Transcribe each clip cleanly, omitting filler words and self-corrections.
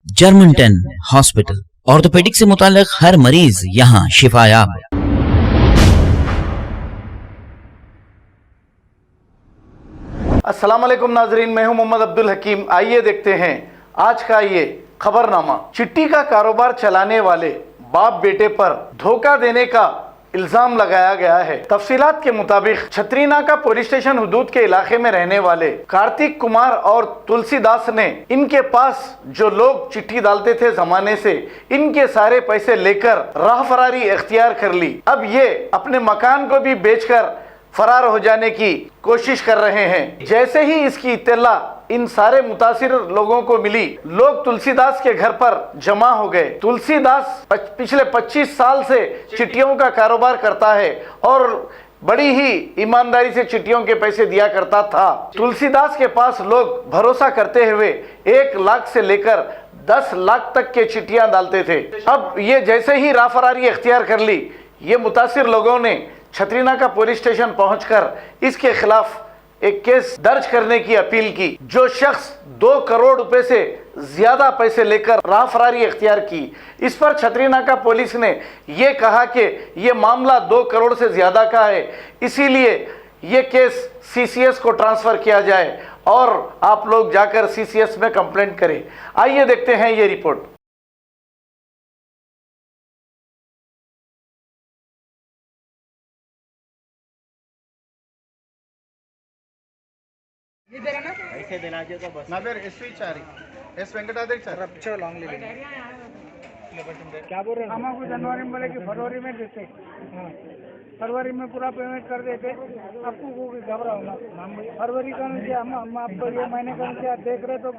German 10 hospital, orthopaedic से मुताल्लिक हर मरीज यहाँ शिफायाब। अस्सलाम वालेकुम नाजरीन, मैं हूं मोहम्मद अब्दुल हकीम। आइए देखते हैं आज का ये खबरनामा। चिट्ठी का कारोबार चलाने वाले बाप बेटे पर धोखा देने का इल्जाम लगाया गया है। तफसीलात के मुताबिक छतरीनाका पुलिस स्टेशन हुदूद के इलाके में रहने वाले कार्तिक कुमार और तुलसीदास ने इनके पास जो लोग चिट्ठी डालते थे जमाने से, इनके सारे पैसे लेकर राह फरारी इख्तियार कर ली। अब ये अपने मकान को भी बेचकर फरार हो जाने की कोशिश कर रहे हैं। जैसे ही इसकी इत्तला इन सारे मुतासिर लोगों को मिली, लोग तुलसीदास के घर पर जमा हो गए। तुलसीदास पिछले 25 साल से चिट्ठियों का कारोबार करता है और बड़ी ही ईमानदारी से चिट्ठियों के पैसे दिया करता था। तुलसीदास के पास लोग भरोसा करते हुए 1 लाख से लेकर 10 लाख तक के चिट्ठियां डालते थे। अब ये जैसे ही राफरारी इख्तियार कर ली, ये मुतासिर लोगों ने छतरीनाका पुलिस स्टेशन पहुंचकर इसके खिलाफ एक केस दर्ज करने की अपील की। जो शख्स 2 करोड़ रुपए से ज्यादा पैसे लेकर राह फरारी इख्तियार की, इस पर छतरीनाका पुलिस ने यह कहा कि यह मामला 2 करोड़ से ज्यादा का है, इसीलिए यह केस सीसीएस को ट्रांसफर किया जाए और आप लोग जाकर सीसीएस में कंप्लेंट करें। आइए देखते हैं ये रिपोर्ट। ऐसे देना चाहिए तो बस ना फिर एसवी चारी एस वेंकटाद्रि चार अच्छा लॉन्ग ले लेंगे। क्या बोल रहे हैं? हम आपको जनवरी में बोले कि फरवरी में देते, फरवरी में पूरा पेमेंट कर देते। आपको को घबराओ ना, फरवरी का नहीं किया, हम आपको ये महीने का नहीं किया, देख रहे तो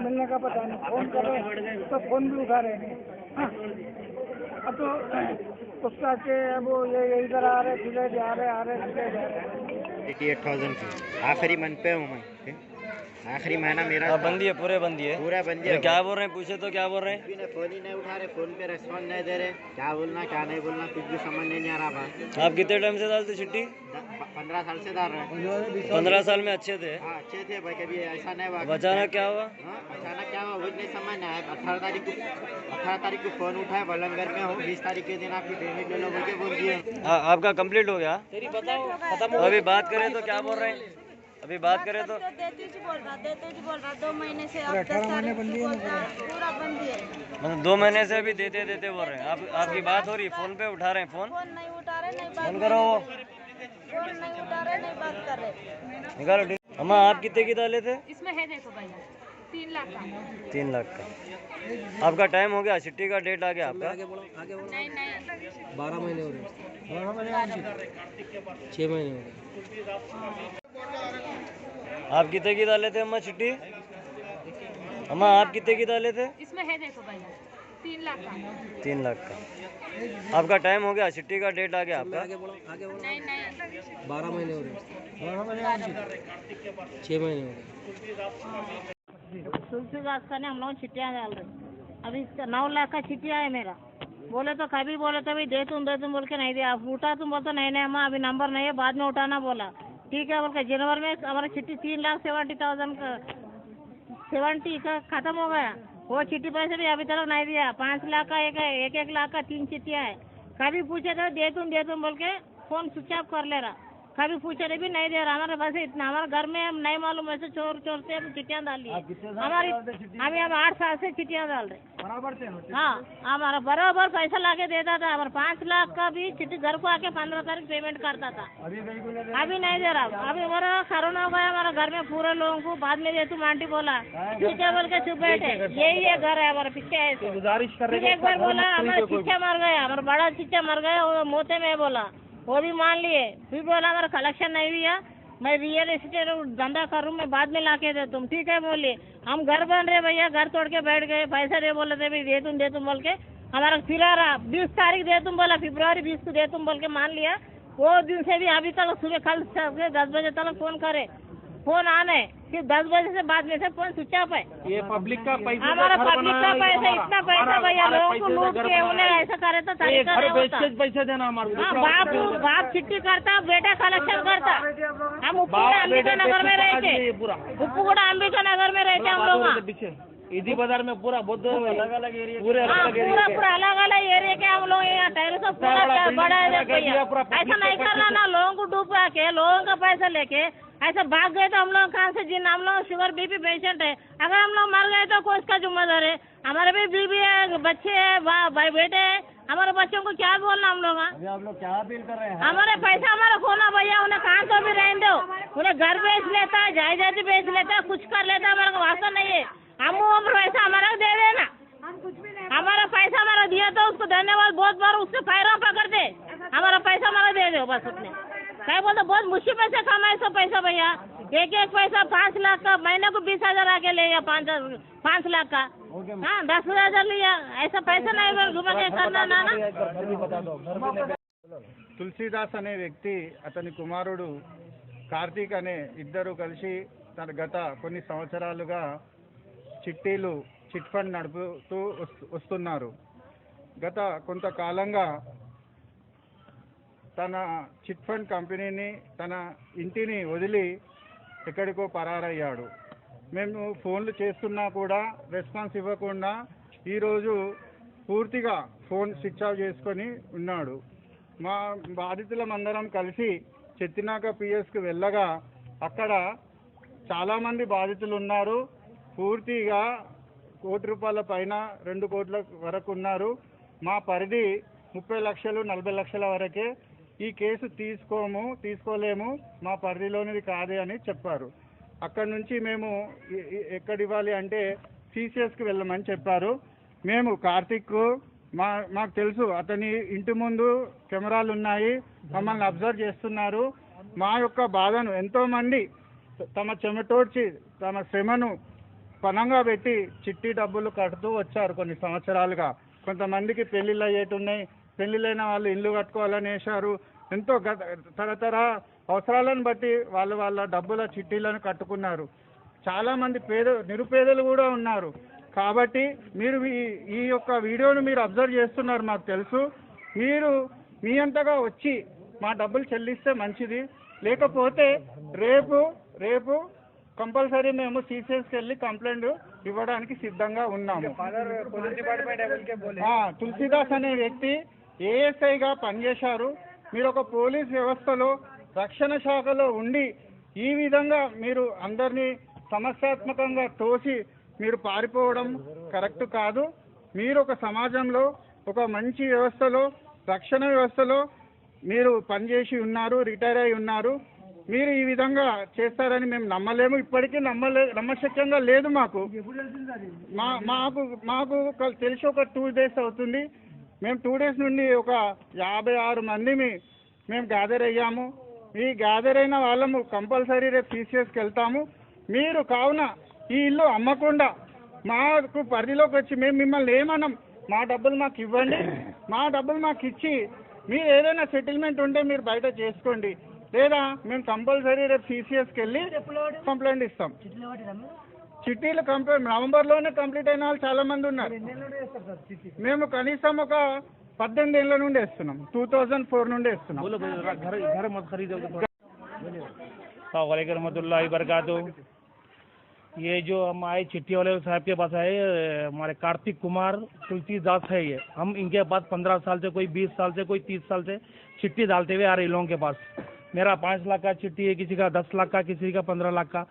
मिलने का पता नहीं। फोन कर रहे तो फोन भी उठा रहे नहीं। हाँ। अब तो उसका के वो ये इधर आ रहे खिले जा रहे 88,000 की आखिरी मंथ पे हूँ मैं। आखिरी महीना मेरा बंदी है, पूरे बंदी है, पूरा बंदी है। क्या बोल रहे हैं? पूछे तो क्या बोल रहे हैं? फोन ही नहीं उठा रहे, फोन पे रेस्पॉन्स नहीं दे रहे। क्या बोलना क्या नहीं बोलना कुछ भी समझ नहीं आ रहा। आप कितने टाइम से डालते चिट्ठी? 15 साल से डाल रहे हैं। 15 साल में अच्छे थे? हाँ अच्छे थे भाई, कभी ऐसा नहीं हुआ। अचानक क्या हुआ? अचानक क्या हुआ वही नहीं समझ नहीं आया। 18 तारीख को फोन उठाया, बलनगर में हो, 20 तारीख के दिन आपकी पेमेंट ले लो बोल के बोल दिए। आपका कंप्लीट हो गया? तो अभी बात करें तो क्या बोल रहे हैं? अभी बात करें तो देती जी बोल रहा 2 महीने से अब 10 तारीख पूरा बंदी है। मतलब 2 महीने से अभी देते बोल रहे हैं। आपकी बात हो रही, फोन पे उठा रहे हैं? फोन नहीं उठा रहे, नहीं बात फोन करो, फोन नहीं उठा रहे, नहीं बात कर रहे। निकालो। ठीक अम्मा, आप कितने की डाले थे? इसमें है देखो भैया 3 लाख का। 3 लाख का। आपका टाइम हो गया, चिट्ठी का डेट आ गया आपका? नहीं 12 महीने हो गए, 6 महीने हो गए। आप कितने की डाले थे अम्मा चिट्ठी? अम्मा आप कितने की डाले थे? इसमें है देखो भैया 3 लाख का। 3 लाख का। आपका टाइम हो गया, चिट्ठी का डेट आ गया आपका? नहीं 12 महीने हो गए, 6 महीने हो गए। तुलसीदास का ने हम लोग चिट्ठियाँ डाल रहे। अभी 9 लाख का चिट्ठिया है मेरा। बोले तो कभी बोले तो भाई दे तुम बोल के नहीं दिया। आप उठा तुम बोलते नहीं अम्मा अभी नंबर नहीं है, बाद में उठाना बोला। ठीक है बोल के जनवरी में हमारा चिट्ठी 3,70,000 का 70 का खत्म हो गया। वो चिट्ठी पैसे भी अभी तक नहीं दिया। 5 लाख का एक लाख का 3 चिट्ठियाँ है। कभी पूछे तो दे तुम बोल के फोन स्विच ऑफ कर ले रहा। कभी पूछे भी नहीं दे रहा। हमारे पास इतना हमारे घर में हम नहीं मालूम ऐसे चोर से हम चिट्ठियाँ डाल ली हमारी। अभी हम 8 साल से चिट्ठियाँ डाल रहे बराबर थे। हाँ, हमारा बराबर पैसा लाके देता था। हमारा 5 लाख का भी चिट्ठी घर को आके 15 तारीख पेमेंट करता था। अभी नहीं दे रहा। अभी हमारा कोरोना हो गया हमारा घर में पूरे लोगों को। बाद में दे तुम आंटी बोला ठीक है बोल के चुप बैठे। यही है घर है हमारा पीछे है। गुजारिश कर एक बार बोला हमारा चिट्ठा मर गया, हमारा बड़ा चिट्ठा मर गया, वो मोते में बोला, वो भी मान लिए। फिर बोला हमारा कलेक्शन नहीं हुआ, मैं रियल एस्टेट धंधा कर रूँ, मैं बाद में ला के दे तुम। ठीक है बोलिए। हम घर बन रहे भैया, घर तोड़ के बैठ गए। पैसा दे बोले थे भाई दे तुम बोल के हमारा फिरा रहा। 20 तारीख दे तुम बोला, फरवरी 20 को दे तुम बोल के मान लिया। वो दिन से भी अभी तक सुबह कल 10 बजे तक फोन करे, फोन आने फिर 10 बजे से बाद में से फोन स्विच ऑफ है। ये पब्लिक का पैसा, हमारा पब्लिक का पैसा, इतना पैसा भैया लोगों को लूट के उन्हें ऐसा करे तो तरीका नहीं होता। पैसे देना हमारे। हाँ, बाप चिट्ठी करता, बेटा कलेक्शन करता। हम उप्पुगुड़ा अंबिका नगर में रहते, उप्पुगुड़ा अंबिका नगर में रहते हम लोग। इसी बाजार में पूरा बहुत अलग अलग एरिया पूरे हाँ, अलग अलग पूरा एरिया पूरा अलग अलग एरिया के हम लोग यहाँ टहल सब पूरा बड़ा बड़ा है बिल्डिंग भैया। पूरा ऐसा नहीं करना ना, लोगों को डूबा के लोगों का पैसा लेके ऐसा भाग गए तो हम लोग कहाँ से जिन, हम लोग शुगर बीपी पेशेंट है, अगर हम लोग मर गए तो कौन इसका जिम्मेदार है? हमारे भी बीवी है, बच्चे है, भाई बेटे है, हमारे बच्चों को क्या बोलना हम लोग? अभी आप लोग क्या अपील कर रहे हैं? हमारे पैसा हमारा खोना भैया, उन्हें कहाँ तो भी रहने दो, उन्हें घर बेच लेता है, जायदाद बेच लेता है, कुछ कर लेता है, हमारे को वास्ता नहीं है। हम वो पैसा हमारा दे देना, हमारा पैसा हमारा दिया तो उसको धन्यवाद बहुत बार, उससे पैरों पकड़ दे, हमारा पैसा हमारा दे दो बस। उसने क्या बोलते बहुत मुश्किल से कमाए सो पैसा भैया, एक एक पैसा 5 लाख का, महीने को 20,000 आके ले या 5 लाख का, हाँ 10,000 लिया, ऐसा पैसा नहीं घुमा के करना ना। తులసీదాస్ అనే వ్యక్తి, అతని కుమారుడు కార్తీక్ అనే ఇద్దరు కలిసి గత కొన్ని సంవత్సరాలుగా చిట్ ఫండ్ నడుపుతూ వస్తున్నారు. గత కొంతకాలంగా తన చిట్ ఫండ్ కంపెనీని, తన ఇంటిని వదిలి ఎక్కడికో పరారయ్యాడు. మేము ఫోన్లు చేస్తున్నా కూడా రెస్పాన్స్ ఇవ్వకుండా ఈరోజు పూర్తిగా ఫోన్ స్విచ్ ఆఫ్ చేసుకొని ఉన్నాడు. మా బాధితులమందరం కలిసి చెత్తినాక పిఎస్కి వెళ్ళగా అక్కడ చాలామంది బాధితులు ఉన్నారు. పూర్తిగా ₹1,00,00,000 పైన 2 కోట్ల వరకు ఉన్నారు. మా పరిధి 30 లక్షలు 40 లక్షల వరకే. ఈ కేసు తీసుకోలేము, మా పరిధిలోనిది కాదే అని చెప్పారు. అక్కడి నుంచి మేము ఎక్కడ ఇవ్వాలి అంటే సిసిఎస్కి వెళ్ళమని చెప్పారు. మేము కార్తిక్ మాకు తెలుసు, అతని ఇంటి ముందు కెమెరాలు ఉన్నాయి, మమ్మల్ని అబ్జర్వ్ చేస్తున్నారు. మా యొక్క బాధను ఎంతోమంది తమ చెమటోడ్చి తమ శ్రమను పనంగా పెట్టి చిట్టి డబ్బులు కడుతూ వచ్చారు కొన్ని సంవత్సరాలుగా. కొంతమందికి పెళ్ళిళ్ళు అయ్యేటున్నాయి, పెళ్ళిళ్ళైన వాళ్ళు ఇల్లు కట్టుకోవాలని వేశారు. ఎంతో తరతర అవసరాలను బట్టి వాళ్ళ డబ్బుల చిట్టీలను కట్టుకున్నారు. చాలామంది నిరుపేదలు కూడా ఉన్నారు. కాబట్టి మీరు ఈ యొక్క వీడియోను మీరు అబ్జర్వ్ చేస్తున్నారు, మాకు తెలుసు. మీరు మీ అంతగా వచ్చి మా డబ్బులు చెల్లిస్తే మంచిది, లేకపోతే రేపు కంపల్సరీ మేము సిసిఎస్కి వెళ్ళి కంప్లైంట్ ఇవ్వడానికి సిద్ధంగా ఉన్నాము. తులసీదాస్ అనే వ్యక్తి ఏఎస్ఐగా పనిచేశారు. మీరు ఒక పోలీస్ వ్యవస్థలో రక్షణ శాఖలో ఉండి ఈ విధంగా మీరు అందరినీ సమస్యాత్మకంగా తోసి మీరు పారిపోవడం కరెక్ట్ కాదు. మీరు ఒక సమాజంలో ఒక మంచి వ్యవస్థలో, రక్షణ వ్యవస్థలో మీరు పనిచేసి ఉన్నారు, రిటైర్ అయి ఉన్నారు. మీరు ఈ విధంగా చేస్తారని మేము నమ్మలేము, ఇప్పటికీ నమ్మశక్యంగా లేదు. మాకు తెలిసి ఒక 2 days అవుతుంది. మేము 2 days నుండి ఒక 56 మందిని మేము గ్యాదర్ అయ్యాము. ఈ గ్యాదర్ అయిన వాళ్ళము కంపల్సరీ రేపు సిసిఎస్కి వెళ్తాము. మీరు కావున ఈ ఇల్లు అమ్మకుండా మాకు పరిధిలోకి వచ్చి మేము మిమ్మల్ని ఏమన్నాం, మా డబ్బులు మాకు ఇవ్వండి, మా డబ్బులు మాకు ఇచ్చి మీరు ఏదైనా సెటిల్మెంట్ ఉంటే మీరు బయట చేసుకోండి, లేదా మేము కంపల్సరీ రేపు సిసిఎస్కి వెళ్ళి కంప్లైంట్ ఇస్తాం. చిట్టీలు నవంబర్లోనే కంప్లీట్ అయిన వాళ్ళు చాలా మంది ఉన్నారు. మేము కనీసం ఒక 18 ఏళ్ళ నుండి వేస్తున్నాం, 2004 నుండి వేస్తున్నాం. रहमतुल्लाहि बरकातहू। ये जो हम आए चिट्ठी वाले साहब के पास आए, हमारे कार्तिक कुमार तुलसीदास है ये, हम इनके पास 15 साल से, कोई 20 साल से, कोई 30 साल से चिट्ठी डालते हुए आ रहे लोगों के पास। मेरा 5 लाख का चिट्ठी है, किसी का 10 लाख का, किसी का 15 लाख का,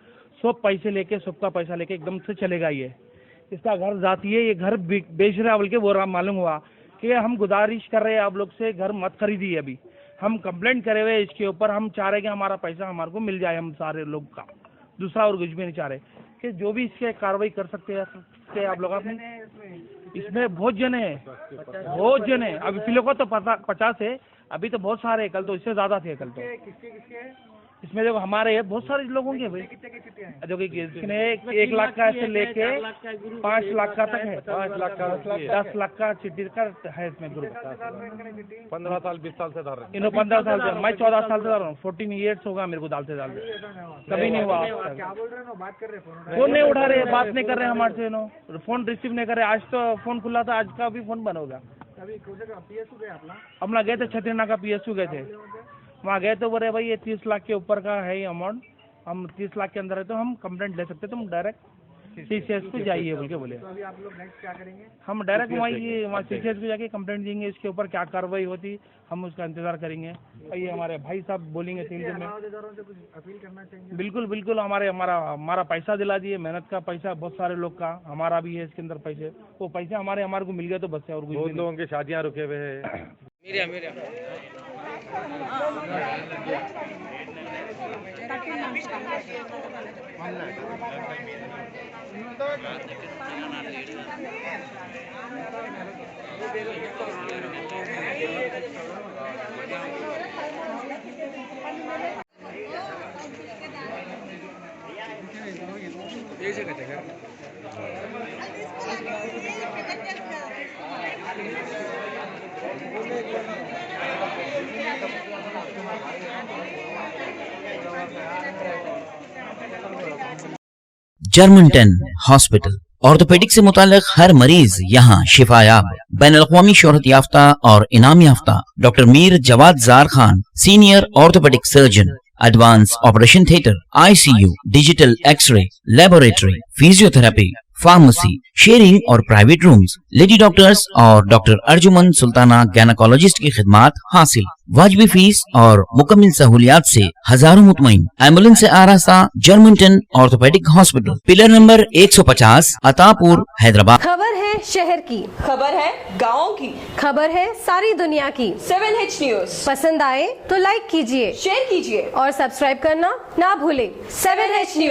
सब पैसे लेके, सबका पैसा लेके एकदम से चलेगा। ये इसका घर जाती है, ये घर बेच रहा बोल के वो मालूम हुआ कि हम गुजारिश कर रहे हैं आप लोग से घर मत खरीदिए। अभी हम कंप्लेंट करे हुए इसके ऊपर, हम चाह रहे कि हमारा पैसा हमारे को मिल जाए, हम सारे लोग का, दूसरा और कुछ भी नहीं चाह रहे। कि जो भी इसके कार्रवाई कर सकते हैं आप लोग। अपने इसमें बहुत जने हैं, बहुत जने, अभी फिलहाल को तो 50 है, अभी तो बहुत सारे, कल तो इससे ज्यादा थे। कल तो इसमें देखो हमारे बहुत सारे लोगों के भाई, जो कि 1 लाख का ऐसे लेके 5 लाख का तक है, 5 लाख का, 10 लाख का चिट्ठी का है इसमें ग्रुप। 15 साल 20 साल से डाल रहे, इन्होंने 15 साल से, मैं 14 साल से डाल रहा हूँ, 14 ईयर्स होगा मेरे को डालते कभी नहीं हुआ। फोन नहीं उठा रहे, बात नहीं कर रहे हमारे से, फोन रिसीव नहीं कर रहे। आज तो फोन खुला था, आज का भी फोन बंद होगा। हम लोग गए थे छतरीना का PSU गए थे, वहाँ गए तो बोले भाई ये 30 लाख के ऊपर का है अमाउंट, हम 30 लाख के अंदर है तो हम कंप्लेंट ले सकते, तुम डायरेक्ट CCS को जाइए बोल के बोले। तो अभी आप लोग नेक्स्ट क्या करेंगे? हम डायरेक्ट वहाँ CCS को जाके कंप्लेंट देंगे, इसके ऊपर क्या कार्रवाई होती हम उसका इंतजार करेंगे। और ये हमारे भाई साहब बोलेंगे तेलुगु में। अलावादारों से कुछ अपील करना चाहेंगे? बिल्कुल बिल्कुल, हमारा पैसा दिला दिए, मेहनत का पैसा बहुत सारे लोग का, हमारा भी है इसके अंदर पैसे, वो पैसे हमारे को मिल गया तो बस है और कुछ बहुत नहीं। लोगों की शादियां रुके हुए हैं। जर्मनटन हॉस्पिटल, ऑर्थोपेडिक से मुताल्लिक हर मरीज यहाँ शिफायाब। बैनुल-अक़वामी शोहरत याफ्ता और इनाम याफ्ता doctor Mir Jawad Zar Khan, senior orthopaedic surgeon, advance operation theatre, ICU, digital x-ray, laboratory, physiotherapy, pharmacy, sharing और प्राइवेट रूम्स, लेडी डॉक्टर्स और डॉक्टर अर्जुमन सुल्ताना गैनकोलॉजिस्ट की खिदमात हासिल। वाजबी फीस और मुकम्मल सहूलियात से हजारों मुतमईन। एम्बुलेंस से आरास्ता Germanton orthopaedic hospital, pillar number 150, Attapur, Hyderabad. खबर है शहर की, खबर है गाँव की, खबर है सारी दुनिया की। 7H न्यूज पसंद आए तो लाइक कीजिए, शेयर कीजिए और सब्सक्राइब करना ना भूले। 7H news.